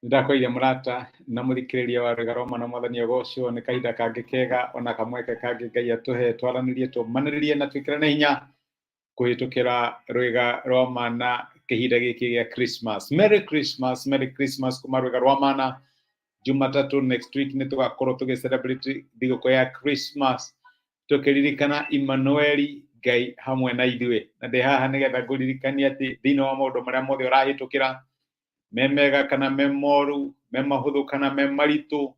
Ndakoire murata na muthikiriria wa Rũga na mwathani Ũgũcio nĩ kahinda kangĩ kega ona kamweke kangĩ Ngai atuhe twaranĩrie tũmanĩrĩrie na twĩkĩrane hinya kũhĩtũkĩra Rũga rwa Mana kĩhinda gĩkĩ gĩa Christmas. Merry Christmas, Merry Christmas kuma Rũga rwa Mana. Jumatatu next week nĩ tũgakorwo tũgĩcelebrate thigũkũ ya Christmas tũkĩririkana Emmanuel, Ngai hamwe na ithuĩ. Na ndĩ haha nĩgetha ngũririkanie atĩ thĩinĩ wa maũndũ marĩa mothe ũrahĩtũkĩra, memega kana memoru, memahũthũ kana memaritũ,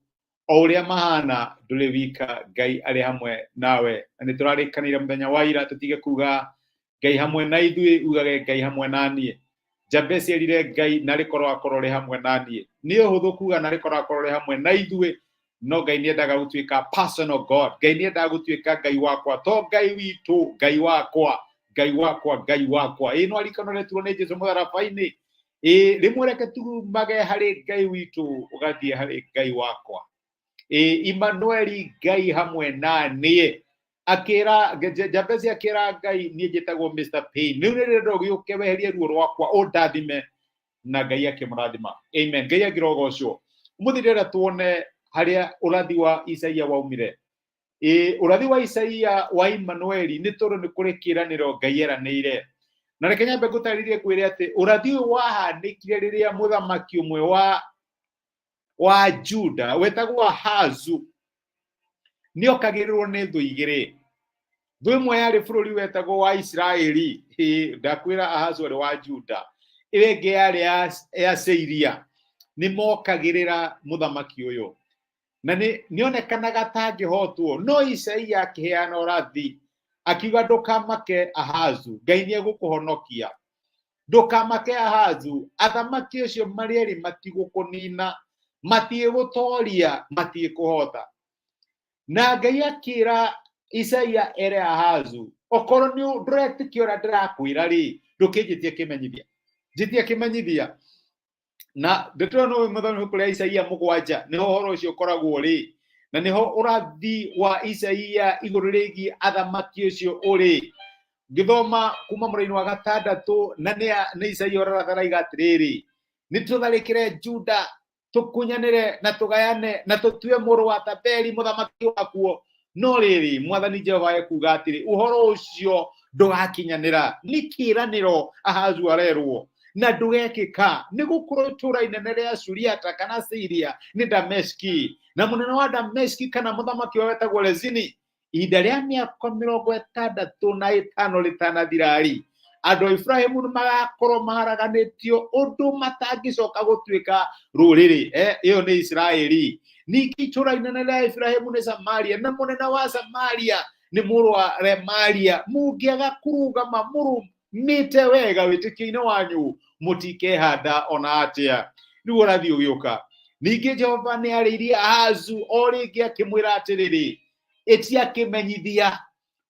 o ũrĩa mahana ndũrĩ wika, Ngai arĩ hamwe nawe. Na nĩ tũrarĩkanĩire mũthenya wa ira tũtige kuga Ngai hamwe na ithuĩ, ugage Ngai hamwe na niĩ. Jabesi erire Ngai na rĩkorwo akorwo rĩ hamwe na niĩ. Nĩ ũhũthũ kuga na rĩkorwo akorwo rĩ hamwe na ithuĩ, no Ngai nĩendaga gũtuĩka personal God. Ngai nĩendaga gũtuĩka Ngai wakwa, to Ngai witũ, Ngai wakwa, Ngai wakwa, Ngai wakwa. No arikano retuo nĩ Jesũ mũtharaba-inĩ. Rĩmwe reke tumage harĩ Ngai witũ ũgathiĩ harĩ Ngai wakwa. Emmanuel, Ngai hamwe na niĩ. Akĩra Jabesi akĩra Ngai, niĩ njĩtagwo Mr. Pain. Rĩu nĩ rĩrenda ũgĩũke weherie ruo rwakwa ũndathime, na Ngai akĩmũrathima. Amen. Ngai agĩrogocwo. Ũmũthĩ ndĩrenda tuone harĩa ũrathi wa Isaia waumire. Ũrathi wa Isaia wa Emmanuel nĩ tondũ nĩ kũrĩ kĩĩranĩro Ngai eranĩire. Na reke nyambe ngũtarĩrie kwĩre atĩ ũrathi ũyũ wahanĩkire rĩrĩa mũthamaki ũmwe wa Juda wetagwo Ahazu nĩ okagĩrĩrwo nĩ thũ igĩrĩ. Thũ ĩmwe yarĩ bũrũri wetagwo wa Isiraeli, ndakwĩra Ahazu arĩ wa Juda. Ĩyo ĩngĩ yarĩ ya Syria. Nĩ mokagĩrĩra mũthamaki ũyũ, na nĩ onekanaga tangĩhotwo. No Isaia akĩheana ũrathi akiuga ndũkamake Ahazu, Ngai nĩegũkũhonokia. Ndũkamake Ahazu, athamaki acio marĩ erĩ matigũkũnina, matigũtoria, matigũkũhota. Na Ngai akĩra Isaia ere Ahazu, okorwo nĩ ndũretĩkia ũrĩa ndĩrakwĩra rĩ, ndũkĩnjĩtie kĩmenyithia. Njĩtia kĩmenyithia. Na ndĩtũrona ũyũ mũthoni kũrĩa Isaia 7 nĩho ũhoro ũcio ũkoragwo rĩ. Na niho ũrathi wa Isaia igũrũ rĩgiĩ athamaki ũcio ũrĩ. Ngĩthoma kuma mũraini wa 6 na nĩ Isaia ũratharaga atĩrĩrĩ, nĩ tũtharĩkĩre Juda, tũkunyanĩre na tũgayane na tũtue mũrũ wa Tabeli mũthamaki wakuo. No rĩrĩ Mwathani Jehova ekuga atĩrĩ, ũhoro ũcio ndũgakinyanĩra. Nĩ kĩĩranĩro Ahazu arerwo na ndũgekĩka, nĩ gũkorwo itũũra inene rĩa Suriata kana Syria nĩ Dameski, na mũnene wa Dameski kana mũthamaki wetagwo Rezini. Ihinda rĩa mĩaka 65 rĩtanathira-rĩ, andũ a Efraimu nĩ magakorwo maharaganĩtio ũndũ matangĩcoka gũtuĩka rũrĩrĩ. Ĩyo nĩ Isiraeli. Ningĩ itũũra inene rĩa Efraimu nĩ Samaria, na mũnene wa Samaria nĩ mũrũ wa Remalia. Mũngĩaga kũrũgama mũrũmĩte wega wĩtĩkio-inĩ wanyu, mũtikehanda ona atĩa. Rĩu ũrathi ũgĩũka. Ningĩ Jehova nĩ arĩirie Ahazu o rĩngĩ akĩmwĩra atĩrĩrĩ, ĩtia kĩmenyithia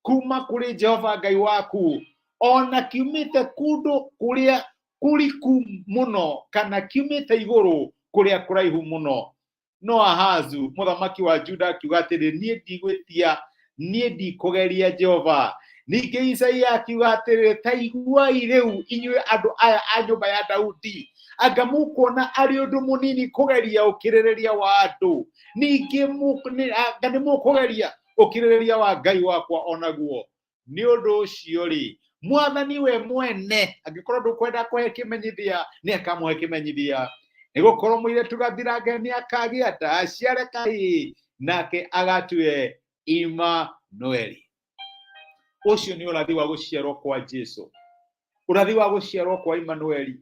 kuma kũrĩ Jehova Ngai waku, ona kiumĩte kũndũ kũrĩa kũriku mũno kana kiumĩte igũrũ kũrĩa kũraihu mũno. No Ahazu mũthamaki wa Juda akiuga atĩrĩ, niĩ ndigwĩtia, niĩ ndikũgeria Jehova. Ningĩ Isaia akiuga atĩrĩ, ta iguai rĩu inyuĩ andũ aya a nyũmba ya Daudi, anga mũkuona arĩ ũndũ mũnini kũgeria ũkirĩrĩria wa andũ. Ningĩ anga nĩ mũkũgeria ũkirĩrĩria wa Ngai wakwa onaguo. Nĩ ũndũ ũcio rĩ, Mwathani we mwene angĩkorwo ndũkwenda kũhe kĩmenyithia, nĩ akamũhe kĩmenyithia. Nĩ gũkorwo mũirĩtu gathirange nĩ akagĩa nda, aciare kahĩĩ, nake agatue Emmanuel. Ũcio nĩ ũrathi wa gũciarwo kwa Jesũ, ũrathi wa gũciarwo kwa Emmanuel.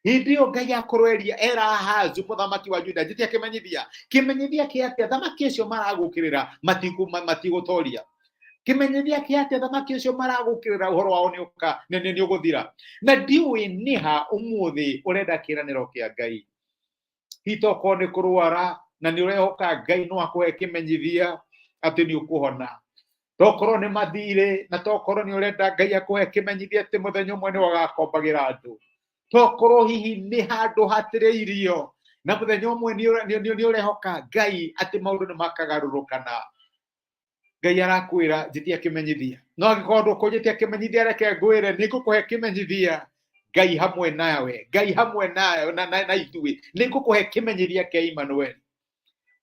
Hĩndĩ ĩyo Ngai akorwo era Ahazu mũthamaki wa Juda, njĩtia kĩmenyithia. Kĩmenyithia kĩa atĩ athamaki acio maragũkĩrĩra matigũtoria. Kĩmenyithia kĩa atĩ athamaki acio maragũkĩrĩra ũhoro wao nĩ ũgũthira. Na ndiũĩ nĩ ha ũmũthĩ ũrenda kĩĩranĩro kĩa Ngai. Hitoko nĩ kũrwara na nĩ ũrehoka Ngai no akũhe kĩmenyithia atĩ nĩ ũkũhona. Tokorwo nĩ mathirĩ na tokorwo nĩ ũrenda Ngai akũhe kĩmenyithia atĩ mũthenya ũmwe nĩ wagakombagĩra andũ. Tokorwo hihi nĩ handũ hatirĩ irio, na muthenya umwe ni urehoka Ngai ati maundu ni makagarurukana. Ngai arakwira jitia kimenyithia, no angikorwo ndukujitia kimenyithia reke ngwire nigukuhe kimenyithia. Ngai hamwe nawe, Ngai hamwe nawe na ithuĩ nigukuhe kimenyithia kia Emmanuel.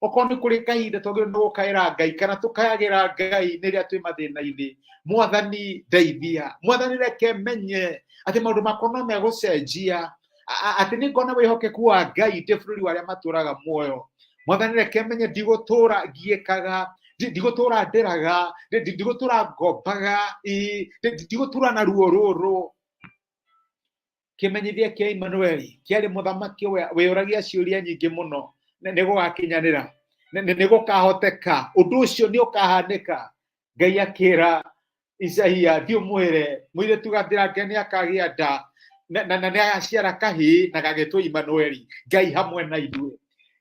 Okorwo ni kuri kahinda twagĩrĩirwo nĩ gũkaĩra Ngai kana tukayagĩra Ngai rĩrĩa twĩ mathĩna-inĩ, Mwathani ndeithia, Mwathani reke menye ati maundu makwa no megũcenjia, ati nĩ ngona wĩhokeku wa Ngai ndĩ bũrũri wa arĩa matũũraga muoyo. Mwathani reke menye ndigũtũũra ngiĩkaga, ndigũtũũra ndĩraga, ndigũtũũra ngombaga, ndigũtũũra na ruo rũrũ. Kimenyithia kia Emmanuel kiarĩ mũthamaki wĩyũragia ciũria nyingĩ mũno nĩ gũgakinyanĩra, nĩ gũkahoteka, ũndũ ũcio nĩ ũkahanĩka. Ngai akĩra Isaia thiĩ ũmwĩre mũirĩtu gathirange nĩ akagĩa nda na nĩ agaciara kahĩĩ na gagĩtwo Emmanuel. Ngai hamwe na ithuĩ.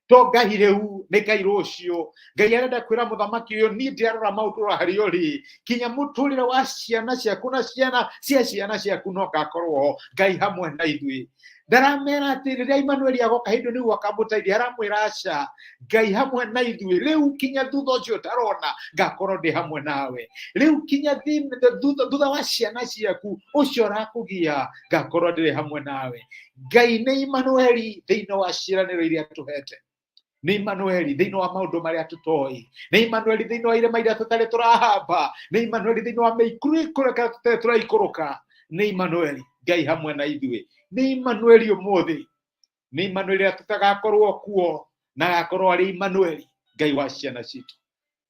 To Ngai rĩu nĩ Ngai rũciũ. Ngai arenda kwĩra mũthamaki ũyũ niĩ ndirarora maũndũ harĩa ũrĩ, kinya mũtũrĩre wa ciana ciaku na ciana cia ciana ciaku no gakorwo ho. Ngai hamwe na ithuĩ. Ndaramera atĩ rĩrĩa Emmanuel agoka hĩndĩ nĩguo akamũteithia, aramwĩra aca, Ngai hamwe na ithuĩ. Rĩu kinya thutha ũcio ũtarona ngakorwo ndĩ hamwe nawe. Rĩu kinya thutha wa ciana ciaku ũcio ũrakũgia ngakorwo ndĩrĩ hamwe nawe. Ngai nĩ Emmanuel thĩinĩ wa ciĩranĩro iria tũhete. Nĩ Emmanuel thĩinĩ wa maũndũ marĩa tũtoĩ. Nĩ Emmanuel thĩinĩ wa irĩma iria tũtarĩ tũrahamba. Nĩ Emmanuel thĩinĩ wa mĩikũrũka tũtarĩ tũraikũrũka. Nĩ Emmanuel. Ngai hamwe na ithuĩ. Nĩ Emmanuel ũmũthĩ. Nĩ Emmanuel rĩrĩa tũtagakorwo kuo na agakorwo arĩ Emmanuel Ngai wa ciana citũ.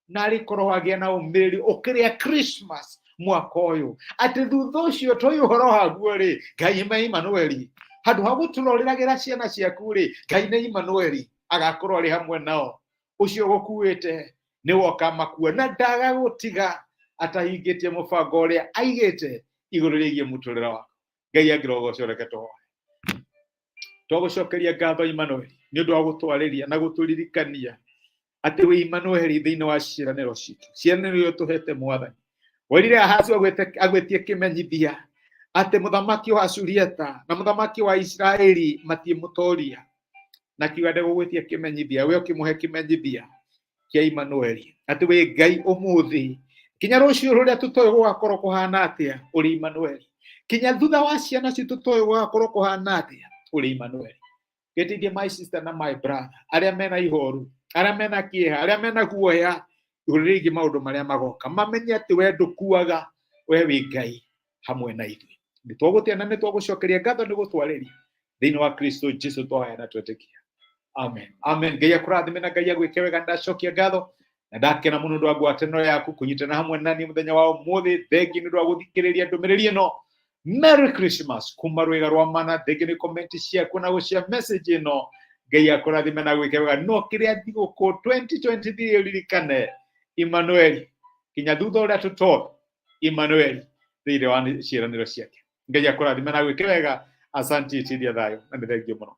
Na arĩkorwo agĩa na ũmĩrĩru ũkĩrĩa Christmas mwaka ũyũ. Atĩ thutha ũcio tũĩ ũhoro waguo rĩ, Ngai nĩ Emmanuel. Handũ ha gũtũrorĩragĩra ciana ciaku rĩ, Ngai nĩ Emmanuel agakorwo arĩ hamwe nao. Ũcio gũkuĩte nĩ woka makua na ndagagũtiga atahingĩtie mũbango ũrĩa aigĩte igũrũ rĩgiĩ mũtũrĩre wako. Ngai angĩrogocwo reke tũhoe. Twagũcokeria ngatho Emmanuel nĩ ũndũ wa gũtwarĩria na gũtũririkania atĩ wĩ Emmanuel thĩinĩ wa ciĩranĩro citũ. Ciĩranĩro iria tũhete Mwathani. Werire Ahazu agwĩtie kĩmenyithia atĩ mũthamaki wa Suriata na mũthamaki wa Isiraeli matiĩmũtoria. Na kiuga ndegũgwĩtia kĩmenyithia, we ũkĩmũhe kĩmenyithia kia Emmanuel atĩ wĩ Ngai ũmũthĩ. Kinya rũciũ rũrĩa tũtoĩ gũgakorwo kũhana atĩa ũrĩ Emmanuel. Kinya thutha wa ciana citũ tũtoĩ gũgakorwo kũhana atĩa ũrĩ Emmanuel. Geteithie my sister na my brother arĩa mena ihoru, arĩa mena kĩeha, arĩa mena guoya igũrũ rĩgiĩ maũndũ marĩa magoka. Mamenye atĩ we ndũkuaga, we wĩ Ngai hamwe na ithuĩ. Nĩ twagũtĩa na nĩ twagũcokeria ngatho nĩ gũtwarĩria thĩinĩ wa Kristo Jesũ twahoya na twetĩkia. Amen. Amen. Ngai akũrathime na Ngai agwĩke wega. Ndacokia ngatho na ndakena mũno nĩ ũndũ wa ngwatanĩro yaku kũnyitana hamwe naniĩ mũthenya wa ũmũthĩ. Thengi nĩ ũndũ wa gũthikĩrĩria ndũmĩrĩri ĩno. Merry Christmas kuma rwĩga rwa mana. Thengi nĩ comment ciaku na gũcia message ĩno. Ngai akũrathime na gwĩke wega. No kĩrĩa thigũkũ 2023 ũririkane Emmanuel kinya thutha ũrĩa tũtoĩ Emmanuel thĩinĩ wa ciĩranĩro ciake. Ngai akũrathime na gwĩke wega. Asante, itiria thayo na nĩ thengio mũno.